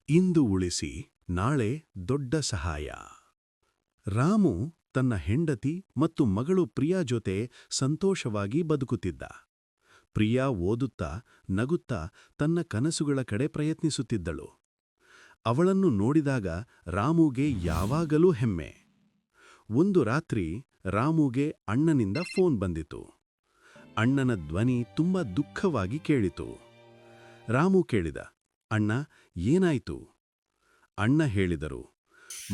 ಇಂದು ಉಳಿಸಿ ನಾಳೆ ದೊಡ್ಡ ಸಹಾಯ. ರಾಮು ತನ್ನ ಹೆಂಡತಿ ಮತ್ತು ಮಗಳು ಪ್ರಿಯಾ ಜೊತೆ ಸಂತೋಷವಾಗಿ ಬದುಕುತ್ತಿದ್ದ. ಪ್ರಿಯಾ ಓದುತ್ತಾ ನಗುತ್ತಾ ತನ್ನ ಕನಸುಗಳ ಕಡೆ ಪ್ರಯತ್ನಿಸುತ್ತಿದ್ದಳು. ಅವಳನ್ನು ನೋಡಿದಾಗ ರಾಮುಗೆ ಯಾವಾಗಲೂ ಹೆಮ್ಮೆ. ಒಂದು ರಾತ್ರಿ ರಾಮುಗೆ ಅಣ್ಣನಿಂದ ಫೋನ್ ಬಂದಿತು. ಅಣ್ಣನ ಧ್ವನಿ ತುಂಬಾ ದುಃಖವಾಗಿ ಕೇಳಿತು. ರಾಮು ಕೇಳಿದ, ಅಣ್ಣ, ಏನಾಯಿತು? ಅಣ್ಣ ಹೇಳಿದರು,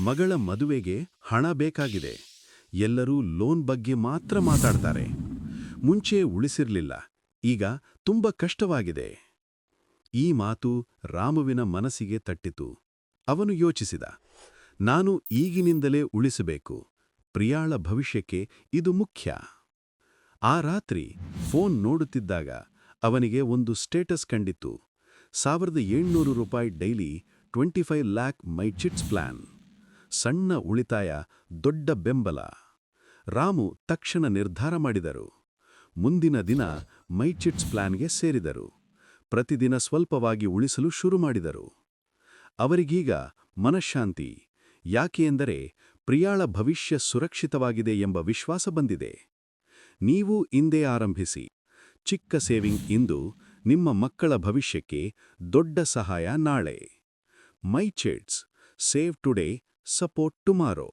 ಮಗಳ ಮದುವೆಗೆ ಹಣ ಬೇಕಾಗಿದೆ. ಎಲ್ಲರೂ ಲೋನ್ ಬಗ್ಗೆ ಮಾತ್ರ ಮಾತಾಡ್ತಾರೆ. ಮುಂಚೆ ಉಳಿಸಿರ್ಲಿಲ್ಲ, ಈಗ ತುಂಬ ಕಷ್ಟವಾಗಿದೆ. ಈ ಮಾತು ರಾಮುವಿನ ಮನಸ್ಸಿಗೆ ತಟ್ಟಿತು. ಅವನು ಯೋಚಿಸಿದ, ನಾನು ಈಗಿನಿಂದಲೇ ಉಳಿಸಬೇಕು. ಪ್ರಿಯಾಳ ಭವಿಷ್ಯಕ್ಕೆ ಇದು ಮುಖ್ಯ. ಆ ರಾತ್ರಿ ಫೋನ್ ನೋಡುತ್ತಿದ್ದಾಗ ಅವನಿಗೆ ಒಂದು ಸ್ಟೇಟಸ್ ಕಂಡಿತ್ತು. ₹1700 ಡೈಲಿ, 25 ಲ್ಯಾಕ್ ಮೈ ಚಿಟ್ಸ್ ಪ್ಲಾನ್. ಸಣ್ಣ ಉಳಿತಾಯ, ದೊಡ್ಡ ಬೆಂಬಲ. ರಾಮು ತಕ್ಷಣ ನಿರ್ಧಾರ ಮಾಡಿದರು. ಮುಂದಿನ ದಿನ ಮೈ ಚಿಟ್ಸ್ ಪ್ಲಾನ್ಗೆ ಸೇರಿದರು. ಪ್ರತಿದಿನ ಸ್ವಲ್ಪವಾಗಿ ಉಳಿಸಲು ಶುರು ಮಾಡಿದರು. ಅವರಿಗೀಗ ಮನಃಶಾಂತಿ. ಯಾಕೆ ಎಂದರೆ ಪ್ರಿಯಾಳ ಭವಿಷ್ಯ ಸುರಕ್ಷಿತವಾಗಿದೆ ಎಂಬ ವಿಶ್ವಾಸ ಬಂದಿದೆ. ನೀವು ಇಂದೇ ಆರಂಭಿಸಿ. ಚಿಕ್ಕ ಸೇವಿಂಗ್ ಇಂದು, ನಿಮ್ಮ ಮಕ್ಕಳ ಭವಿಷ್ಯಕ್ಕೆ ದೊಡ್ಡ ಸಹಾಯ ನಾಳೆ. My chits, save today, support tomorrow.